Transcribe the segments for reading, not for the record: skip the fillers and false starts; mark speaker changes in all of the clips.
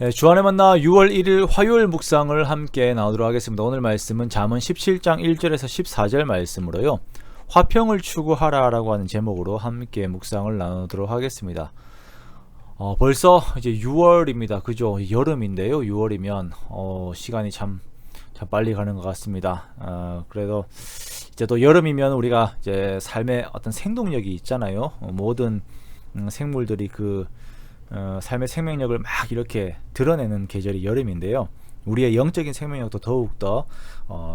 Speaker 1: 네, 주안의 만나 6월 1일 화요일 묵상을 함께 나누도록 하겠습니다. 오늘 말씀은 잠언 17장 1절에서 14절 말씀으로요. 화평을 추구하라 라고 하는 제목으로 함께 묵상을 나누도록 하겠습니다. 벌써 이제 6월입니다. 그죠? 여름인데요. 6월이면 시간이 참 빨리 가는 것 같습니다. 그래도 이제 또 여름이면 우리가 이제 삶의 어떤 생동력이 있잖아요. 모든 생물들이 삶의 생명력을 막 이렇게 드러내는 계절이 여름인데요. 우리의 영적인 생명력도 더욱더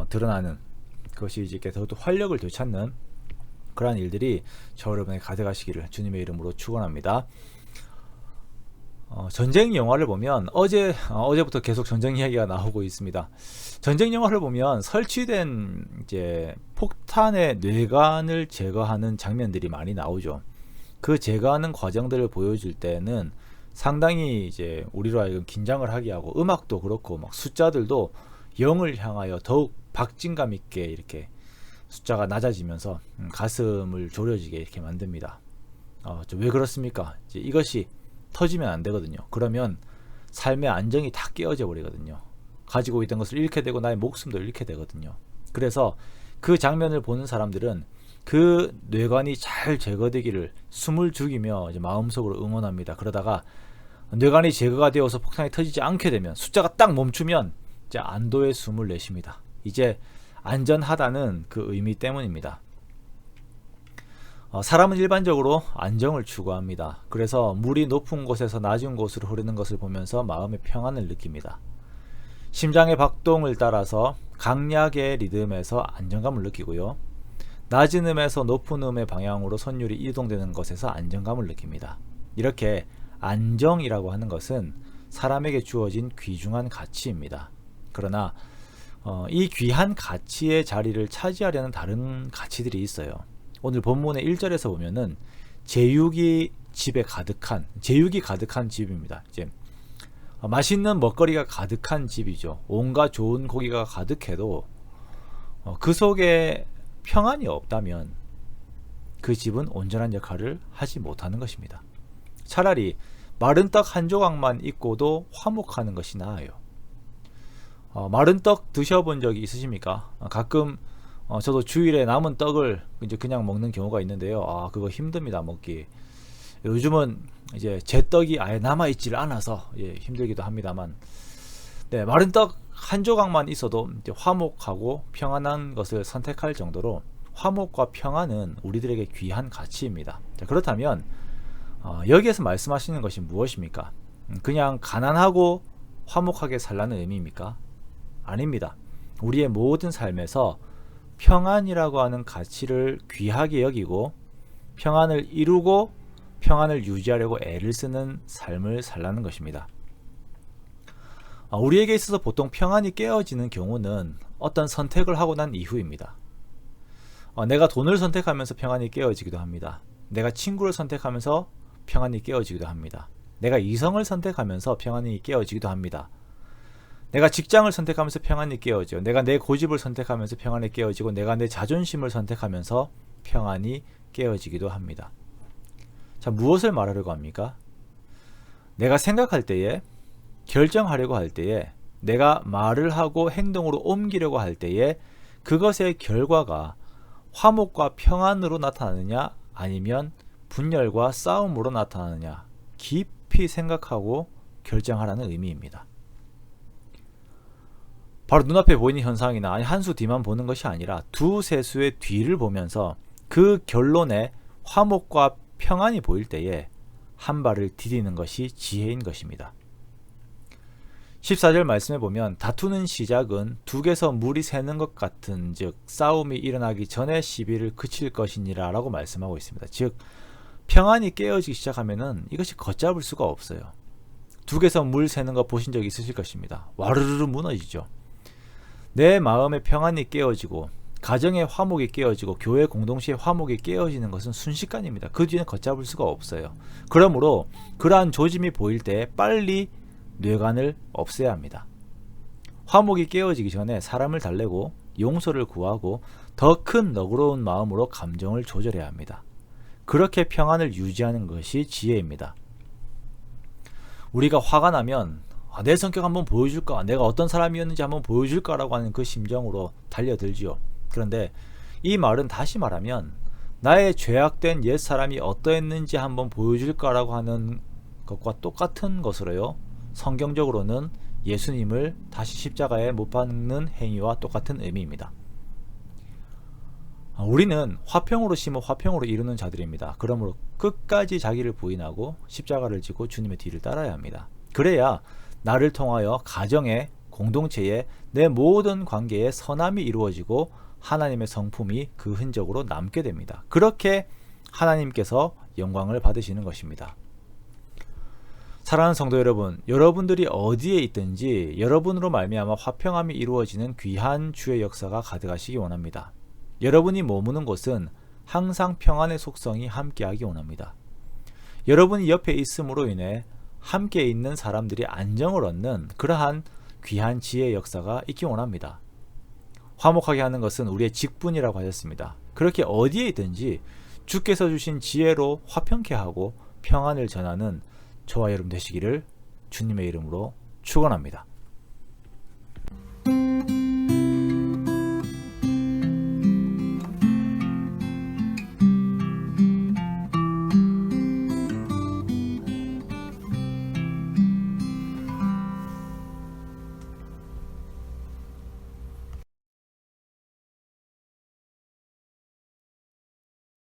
Speaker 1: 드러나는 그것이 이제 더욱더 활력을 되찾는 그러한 일들이 저 여러분에 가득하시기를 주님의 이름으로 축원합니다. 전쟁 영화를 보면 어제부터 계속 전쟁 이야기가 나오고 있습니다. 전쟁 영화를 보면 설치된 이제 폭탄의 뇌관을 제거하는 장면들이 많이 나오죠. 그 제거하는 과정들을 보여줄 때는 상당히 이제 우리로 하여금 긴장을 하게 하고, 음악도 그렇고 막 숫자들도 0을 향하여 더욱 박진감 있게 이렇게 숫자가 낮아지면서 가슴을 졸여지게 이렇게 만듭니다. 왜 그렇습니까? 이제 이것이 터지면 안 되거든요. 그러면 삶의 안정이 다 깨어져 버리거든요. 가지고 있던 것을 잃게 되고 나의 목숨도 잃게 되거든요. 그래서 그 장면을 보는 사람들은 그 뇌관이 잘 제거되기를 숨을 죽이며 이제 마음속으로 응원합니다. 그러다가 뇌관이 제거가 되어서 폭탄이 터지지 않게 되면, 숫자가 딱 멈추면 이제 안도의 숨을 내쉽니다. 이제 안전하다는 그 의미 때문입니다. 사람은 일반적으로 안정을 추구합니다. 그래서 물이 높은 곳에서 낮은 곳으로 흐르는 것을 보면서 마음의 평안을 느낍니다. 심장의 박동을 따라서 강약의 리듬에서 안정감을 느끼고요. 낮은 음에서 높은 음의 방향으로 선율이 이동되는 것에서 안정감을 느낍니다. 이렇게 안정이라고 하는 것은 사람에게 주어진 귀중한 가치입니다. 그러나 이 귀한 가치의 자리를 차지하려는 다른 가치들이 있어요. 오늘 본문의 1절에서 보면은 제육이 가득한 집입니다. 이제 맛있는 먹거리가 가득한 집이죠. 온갖 좋은 고기가 가득해도 그 속에 평안이 없다면 그 집은 온전한 역할을 하지 못하는 것입니다. 차라리 마른 떡 한 조각만 있고도 화목하는 것이 나아요. 마른 떡 드셔본 적이 있으십니까? 가끔 저도 주일에 남은 떡을 이제 그냥 먹는 경우가 있는데요. 그거 힘듭니다, 먹기. 요즘은 이제 제 떡이 아예 남아있질 않아서 힘들기도 합니다만, 네, 마른 떡 한 조각만 있어도 이제 화목하고 평안한 것을 선택할 정도로 화목과 평안은 우리들에게 귀한 가치입니다. 자, 그렇다면 여기에서 말씀하시는 것이 무엇입니까? 그냥 가난하고 화목하게 살라는 의미입니까? 아닙니다. 우리의 모든 삶에서 평안이라고 하는 가치를 귀하게 여기고 평안을 이루고 평안을 유지하려고 애를 쓰는 삶을 살라는 것입니다. 우리에게 있어서 보통 평안이 깨어지는 경우는 어떤 선택을 하고 난 이후입니다. 내가 돈을 선택하면서 평안이 깨어지기도 합니다. 내가 친구를 선택하면서 평안이 깨어지기도 합니다. 내가 이성을 선택하면서 평안이 깨어지기도 합니다. 내가 직장을 선택하면서 평안이 깨어져. 내가 내 고집을 선택하면서 평안이 깨어지고, 내가 내 자존심을 선택하면서 평안이 깨어지기도 합니다. 자, 무엇을 말하려고 합니까? 내가 생각할 때에, 결정하려고 할 때에, 내가 말을 하고 행동으로 옮기려고 할 때에 그것의 결과가 화목과 평안으로 나타나느냐 아니면 분열과 싸움으로 나타나느냐, 깊이 생각하고 결정하라는 의미입니다. 바로 눈앞에 보이는 현상이나 한 수 뒤만 보는 것이 아니라 두세 수의 뒤를 보면서 그 결론에 화목과 평안이 보일 때에 한 발을 디디는 것이 지혜인 것입니다. 14절 말씀에 보면 다투는 시작은 둑에서 물이 새는 것 같은 즉 싸움이 일어나기 전에 시비를 그칠 것이니라 라고 말씀하고 있습니다. 즉 평안이 깨어지기 시작하면은 이것이 걷잡을 수가 없어요. 둑에서 물 새는 거 보신 적 있으실 것입니다. 와르르 무너지죠. 내 마음의 평안이 깨어지고 가정의 화목이 깨어지고 교회 공동체의 화목이 깨어지는 것은 순식간입니다. 그 뒤에는 걷잡을 수가 없어요. 그러므로 그러한 조짐이 보일 때 빨리 뇌관을 없애야 합니다. 화목이 깨어지기 전에 사람을 달래고 용서를 구하고 더 큰 너그러운 마음으로 감정을 조절해야 합니다. 그렇게 평안을 유지하는 것이 지혜입니다. 우리가 화가 나면 내 성격 한번 보여줄까, 내가 어떤 사람이었는지 한번 보여줄까라고 하는 그 심정으로 달려들지요. 그런데 이 말은 다시 말하면 나의 죄악된 옛사람이 어떠했는지 한번 보여줄까라고 하는 것과 똑같은 것으로요, 성경적으로는 예수님을 다시 십자가에 못 박는 행위와 똑같은 의미입니다. 우리는 화평으로 심어 화평으로 이루는 자들입니다. 그러므로 끝까지 자기를 부인하고 십자가를 지고 주님의 뒤를 따라야 합니다. 그래야 나를 통하여 가정에, 공동체에, 내 모든 관계에 선함이 이루어지고 하나님의 성품이 그 흔적으로 남게 됩니다. 그렇게 하나님께서 영광을 받으시는 것입니다. 사랑하는 성도 여러분, 여러분들이 어디에 있든지 여러분으로 말미암아 화평함이 이루어지는 귀한 주의 역사가 가득하시기 원합니다. 여러분이 머무는 곳은 항상 평안의 속성이 함께하기 원합니다. 여러분이 옆에 있음으로 인해 함께 있는 사람들이 안정을 얻는 그러한 귀한 지혜의 역사가 있기 원합니다. 화목하게 하는 것은 우리의 직분이라고 하셨습니다. 그렇게 어디에 있든지 주께서 주신 지혜로 화평케 하고 평안을 전하는 저와 여러분 되시기를 주님의 이름으로 축원합니다.